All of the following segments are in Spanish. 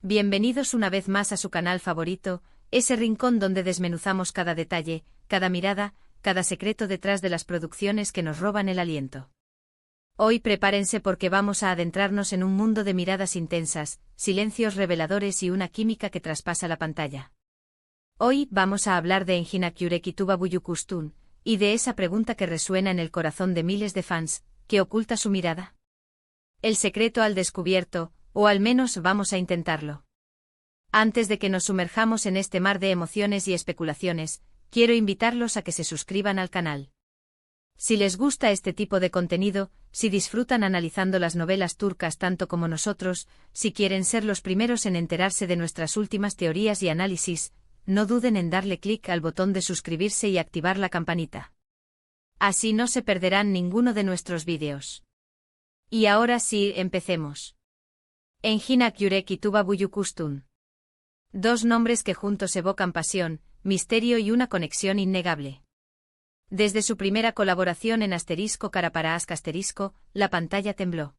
Bienvenidos una vez más a su canal favorito, ese rincón donde desmenuzamos cada detalle, cada mirada, cada secreto detrás de las producciones que nos roban el aliento. Hoy prepárense porque vamos a adentrarnos en un mundo de miradas intensas, silencios reveladores y una química que traspasa la pantalla. Hoy vamos a hablar de Enginak Yurek y Tuba Büyüküstün, y de esa pregunta que resuena en el corazón de miles de fans, ¿qué oculta su mirada? El secreto al descubierto, o al menos vamos a intentarlo. Antes de que nos sumerjamos en este mar de emociones y especulaciones, quiero invitarlos a que se suscriban al canal. Si les gusta este tipo de contenido, si disfrutan analizando las novelas turcas tanto como nosotros, si quieren ser los primeros en enterarse de nuestras últimas teorías y análisis, no duden en darle clic al botón de suscribirse y activar la campanita. Así no se perderán ninguno de nuestros vídeos. Y ahora sí, empecemos. Enginak Yurek y Tuba Büyüküstün. Dos nombres que juntos evocan pasión, misterio y una conexión innegable. Desde su primera colaboración en *Kara para Ask*, la pantalla tembló.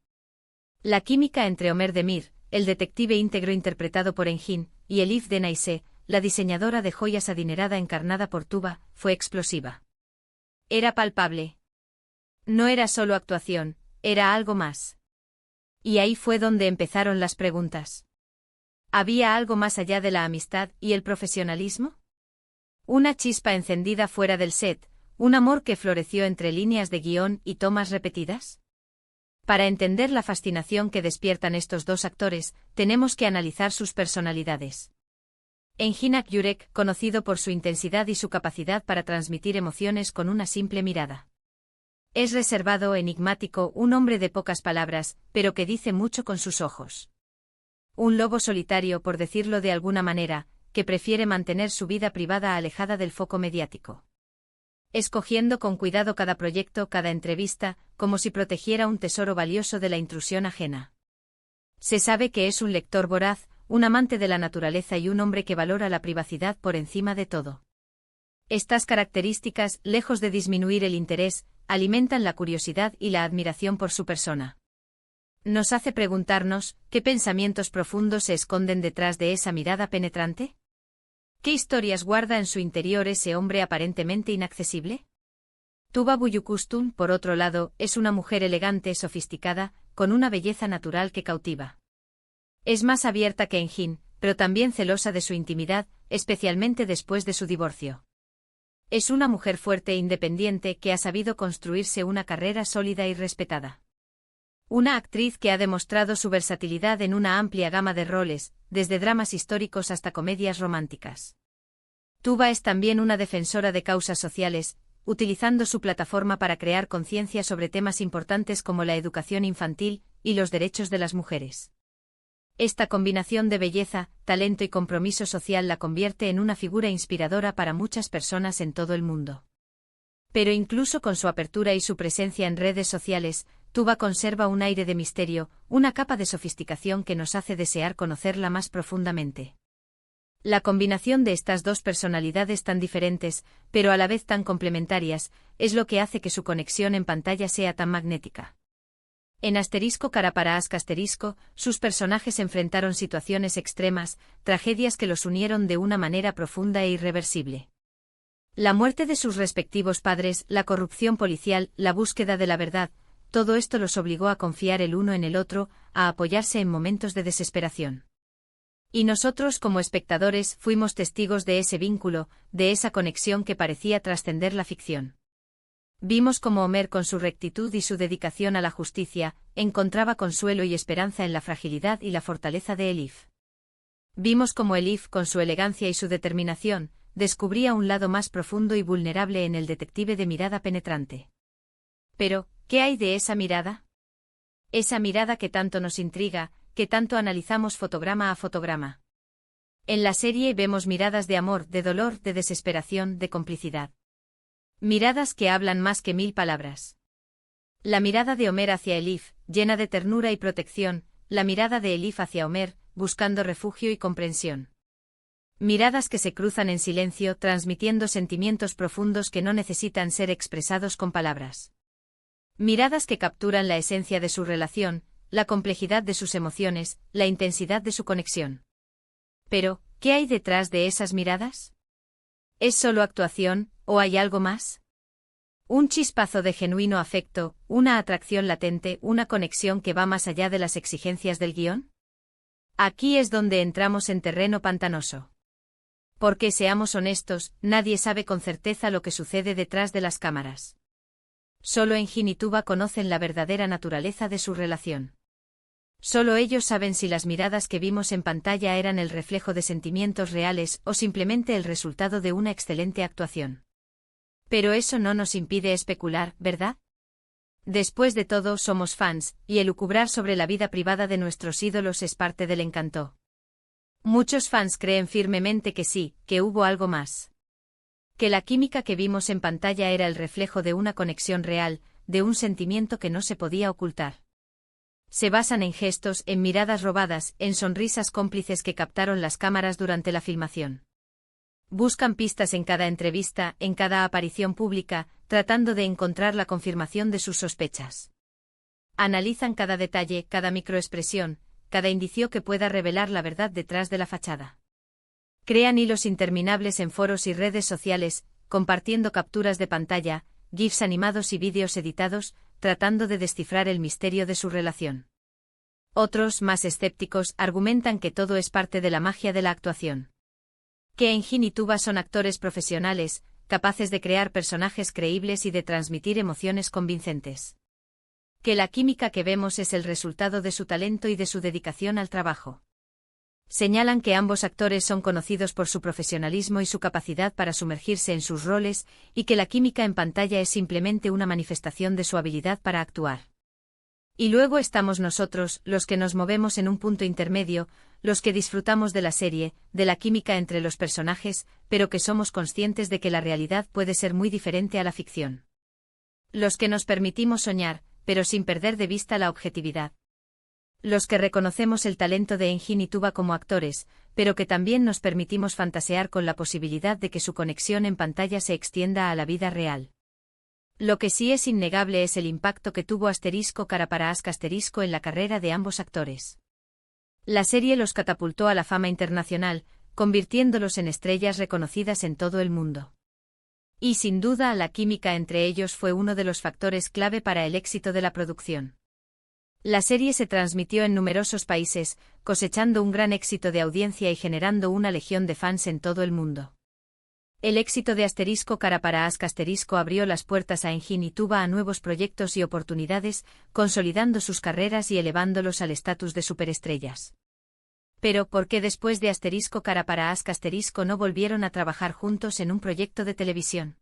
La química entre Ömer Demir, el detective íntegro interpretado por Engin, y Elif Denayse, la diseñadora de joyas adinerada encarnada por Tuba, fue explosiva. Era palpable. No era solo actuación, era algo más. Y ahí fue donde empezaron las preguntas. ¿Había algo más allá de la amistad y el profesionalismo? Una chispa encendida fuera del set, un amor que floreció entre líneas de guión y tomas repetidas. Para entender la fascinación que despiertan estos dos actores, tenemos que analizar sus personalidades. Enginak Yurek, conocido por su intensidad y su capacidad para transmitir emociones con una simple mirada. Es reservado, enigmático, un hombre de pocas palabras, pero que dice mucho con sus ojos. Un lobo solitario, por decirlo de alguna manera, que prefiere mantener su vida privada alejada del foco mediático. Escogiendo con cuidado cada proyecto, cada entrevista, como si protegiera un tesoro valioso de la intrusión ajena. Se sabe que es un lector voraz, un amante de la naturaleza y un hombre que valora la privacidad por encima de todo. Estas características, lejos de disminuir el interés, alimentan la curiosidad y la admiración por su persona. Nos hace preguntarnos, ¿qué pensamientos profundos se esconden detrás de esa mirada penetrante? ¿Qué historias guarda en su interior ese hombre aparentemente inaccesible? Tuba Büyüküstün, por otro lado, es una mujer elegante, sofisticada, con una belleza natural que cautiva. Es más abierta que Engin, pero también celosa de su intimidad, especialmente después de su divorcio. Es una mujer fuerte e independiente que ha sabido construirse una carrera sólida y respetada. Una actriz que ha demostrado su versatilidad en una amplia gama de roles, desde dramas históricos hasta comedias románticas. Tuba es también una defensora de causas sociales, utilizando su plataforma para crear conciencia sobre temas importantes como la educación infantil y los derechos de las mujeres. Esta combinación de belleza, talento y compromiso social la convierte en una figura inspiradora para muchas personas en todo el mundo. Pero incluso con su apertura y su presencia en redes sociales, Tuba conserva un aire de misterio, una capa de sofisticación que nos hace desear conocerla más profundamente. La combinación de estas dos personalidades tan diferentes, pero a la vez tan complementarias, es lo que hace que su conexión en pantalla sea tan magnética. En *Kara para Ask*, sus personajes enfrentaron situaciones extremas, tragedias que los unieron de una manera profunda e irreversible. La muerte de sus respectivos padres, la corrupción policial, la búsqueda de la verdad, todo esto los obligó a confiar el uno en el otro, a apoyarse en momentos de desesperación. Y nosotros como espectadores fuimos testigos de ese vínculo, de esa conexión que parecía trascender la ficción. Vimos cómo Ömer, con su rectitud y su dedicación a la justicia, encontraba consuelo y esperanza en la fragilidad y la fortaleza de Elif. Vimos cómo Elif, con su elegancia y su determinación, descubría un lado más profundo y vulnerable en el detective de mirada penetrante. Pero, ¿qué hay de esa mirada? Esa mirada que tanto nos intriga, que tanto analizamos fotograma a fotograma. En la serie vemos miradas de amor, de dolor, de desesperación, de complicidad. Miradas que hablan más que 1000 palabras. La mirada de Ömer hacia Elif, llena de ternura y protección, la mirada de Elif hacia Ömer, buscando refugio y comprensión. Miradas que se cruzan en silencio, transmitiendo sentimientos profundos que no necesitan ser expresados con palabras. Miradas que capturan la esencia de su relación, la complejidad de sus emociones, la intensidad de su conexión. Pero, ¿qué hay detrás de esas miradas? ¿Es solo actuación, o hay algo más? Un chispazo de genuino afecto, una atracción latente, una conexión que va más allá de las exigencias del guión. Aquí es donde entramos en terreno pantanoso. Porque, seamos honestos, nadie sabe con certeza lo que sucede detrás de las cámaras. Solo Engin y Tuba conocen la verdadera naturaleza de su relación. Solo ellos saben si las miradas que vimos en pantalla eran el reflejo de sentimientos reales o simplemente el resultado de una excelente actuación. Pero eso no nos impide especular, ¿verdad? Después de todo, somos fans, y elucubrar sobre la vida privada de nuestros ídolos es parte del encanto. Muchos fans creen firmemente que sí, que hubo algo más. Que la química que vimos en pantalla era el reflejo de una conexión real, de un sentimiento que no se podía ocultar. Se basan en gestos, en miradas robadas, en sonrisas cómplices que captaron las cámaras durante la filmación. Buscan pistas en cada entrevista, en cada aparición pública, tratando de encontrar la confirmación de sus sospechas. Analizan cada detalle, cada microexpresión, cada indicio que pueda revelar la verdad detrás de la fachada. Crean hilos interminables en foros y redes sociales, compartiendo capturas de pantalla, GIFs animados y vídeos editados, tratando de descifrar el misterio de su relación. Otros, más escépticos, argumentan que todo es parte de la magia de la actuación. Que Engin y Tuba son actores profesionales, capaces de crear personajes creíbles y de transmitir emociones convincentes. Que la química que vemos es el resultado de su talento y de su dedicación al trabajo. Señalan que ambos actores son conocidos por su profesionalismo y su capacidad para sumergirse en sus roles, y que la química en pantalla es simplemente una manifestación de su habilidad para actuar. Y luego estamos nosotros, los que nos movemos en un punto intermedio, los que disfrutamos de la serie, de la química entre los personajes, pero que somos conscientes de que la realidad puede ser muy diferente a la ficción. Los que nos permitimos soñar, pero sin perder de vista la objetividad. Los que reconocemos el talento de Engin y Tuba como actores, pero que también nos permitimos fantasear con la posibilidad de que su conexión en pantalla se extienda a la vida real. Lo que sí es innegable es el impacto que tuvo *Cara para Ask* en la carrera de ambos actores. La serie los catapultó a la fama internacional, convirtiéndolos en estrellas reconocidas en todo el mundo. Y sin duda la química entre ellos fue uno de los factores clave para el éxito de la producción. La serie se transmitió en numerosos países, cosechando un gran éxito de audiencia y generando una legión de fans en todo el mundo. El éxito de *Cara para Ask* abrió las puertas a Engin y Tuba a nuevos proyectos y oportunidades, consolidando sus carreras y elevándolos al estatus de superestrellas. Pero, ¿por qué después de *Cara para Ask* no volvieron a trabajar juntos en un proyecto de televisión?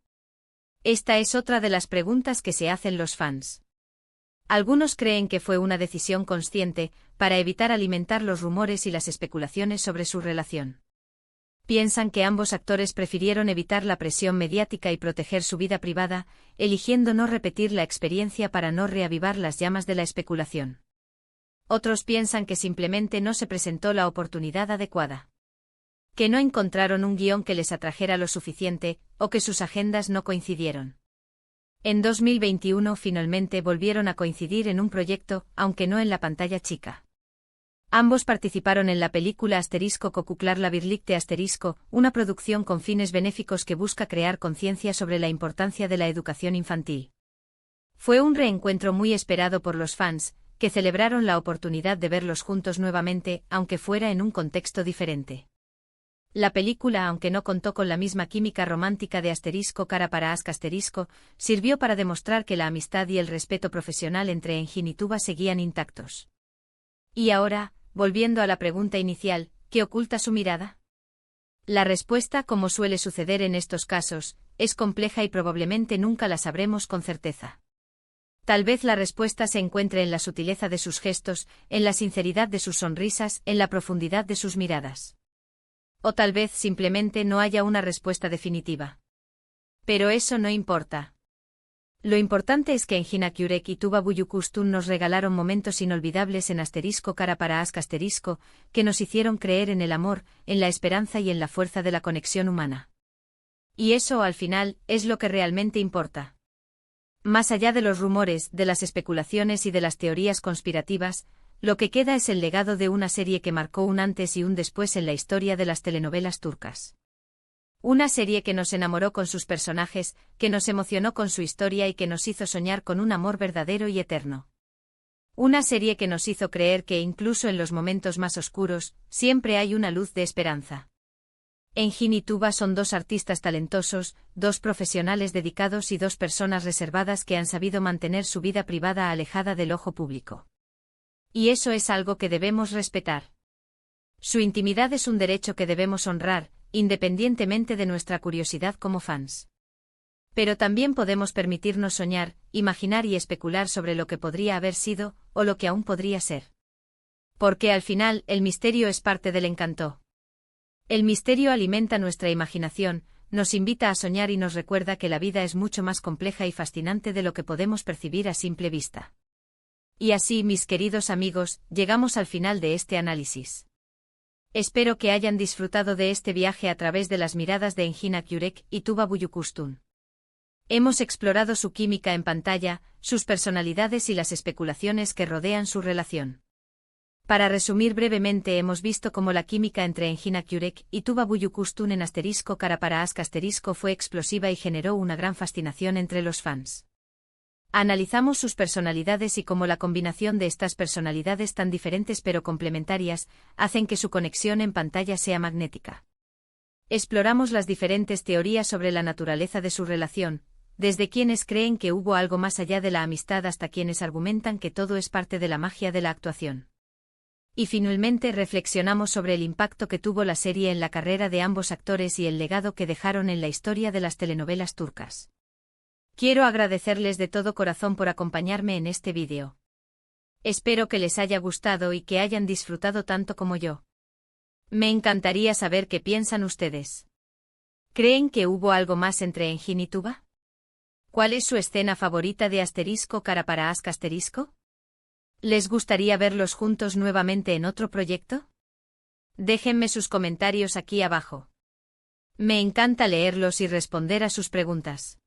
Esta es otra de las preguntas que se hacen los fans. Algunos creen que fue una decisión consciente, para evitar alimentar los rumores y las especulaciones sobre su relación. Piensan que ambos actores prefirieron evitar la presión mediática y proteger su vida privada, eligiendo no repetir la experiencia para no reavivar las llamas de la especulación. Otros piensan que simplemente no se presentó la oportunidad adecuada. Que no encontraron un guión que les atrajera lo suficiente, o que sus agendas no coincidieron. En 2021 finalmente volvieron a coincidir en un proyecto, aunque no en la pantalla chica. Ambos participaron en la película *Kokuklar la Birlikte *, una producción con fines benéficos que busca crear conciencia sobre la importancia de la educación infantil. Fue un reencuentro muy esperado por los fans, que celebraron la oportunidad de verlos juntos nuevamente, aunque fuera en un contexto diferente. La película, aunque no contó con la misma química romántica de *Cara para Ask*, sirvió para demostrar que la amistad y el respeto profesional entre Engin y Tuba seguían intactos. Y ahora, volviendo a la pregunta inicial, ¿qué oculta su mirada? La respuesta, como suele suceder en estos casos, es compleja y probablemente nunca la sabremos con certeza. Tal vez la respuesta se encuentre en la sutileza de sus gestos, en la sinceridad de sus sonrisas, en la profundidad de sus miradas. O tal vez simplemente no haya una respuesta definitiva. Pero eso no importa. Lo importante es que Engin Akyurek y Tuba Büyüküstün nos regalaron momentos inolvidables en *Cara para Ask*, que nos hicieron creer en el amor, en la esperanza y en la fuerza de la conexión humana. Y eso, al final, es lo que realmente importa. Más allá de los rumores, de las especulaciones y de las teorías conspirativas, lo que queda es el legado de una serie que marcó un antes y un después en la historia de las telenovelas turcas. Una serie que nos enamoró con sus personajes, que nos emocionó con su historia y que nos hizo soñar con un amor verdadero y eterno. Una serie que nos hizo creer que incluso en los momentos más oscuros, siempre hay una luz de esperanza. Engin y Tuba son dos artistas talentosos, dos profesionales dedicados y dos personas reservadas que han sabido mantener su vida privada alejada del ojo público. Y eso es algo que debemos respetar. Su intimidad es un derecho que debemos honrar, independientemente de nuestra curiosidad como fans. Pero también podemos permitirnos soñar, imaginar y especular sobre lo que podría haber sido, o lo que aún podría ser. Porque al final, el misterio es parte del encanto. El misterio alimenta nuestra imaginación, nos invita a soñar y nos recuerda que la vida es mucho más compleja y fascinante de lo que podemos percibir a simple vista. Y así, mis queridos amigos, llegamos al final de este análisis. Espero que hayan disfrutado de este viaje a través de las miradas de Engin Akyurek y Tuba Büyüküstün. Hemos explorado su química en pantalla, sus personalidades y las especulaciones que rodean su relación. Para resumir brevemente, hemos visto cómo la química entre Engin Akyurek y Tuba Büyüküstün en *Kara para Aşk* fue explosiva y generó una gran fascinación entre los fans. Analizamos sus personalidades y cómo la combinación de estas personalidades tan diferentes pero complementarias hacen que su conexión en pantalla sea magnética. Exploramos las diferentes teorías sobre la naturaleza de su relación, desde quienes creen que hubo algo más allá de la amistad hasta quienes argumentan que todo es parte de la magia de la actuación. Y finalmente reflexionamos sobre el impacto que tuvo la serie en la carrera de ambos actores y el legado que dejaron en la historia de las telenovelas turcas. Quiero agradecerles de todo corazón por acompañarme en este vídeo. Espero que les haya gustado y que hayan disfrutado tanto como yo. Me encantaría saber qué piensan ustedes. ¿Creen que hubo algo más entre Engin y Tuba? ¿Cuál es su escena favorita de *Kara para Aşk*? ¿Les gustaría verlos juntos nuevamente en otro proyecto? Déjenme sus comentarios aquí abajo. Me encanta leerlos y responder a sus preguntas.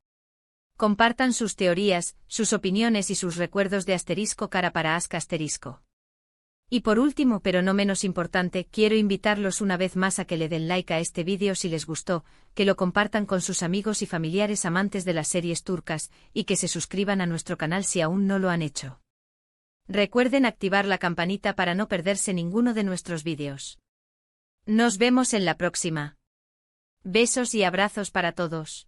Compartan sus teorías, sus opiniones y sus recuerdos de *Kara para Aşk*. Y por último, pero no menos importante, quiero invitarlos una vez más a que le den like a este vídeo si les gustó, que lo compartan con sus amigos y familiares amantes de las series turcas, y que se suscriban a nuestro canal si aún no lo han hecho. Recuerden activar la campanita para no perderse ninguno de nuestros vídeos. Nos vemos en la próxima. Besos y abrazos para todos.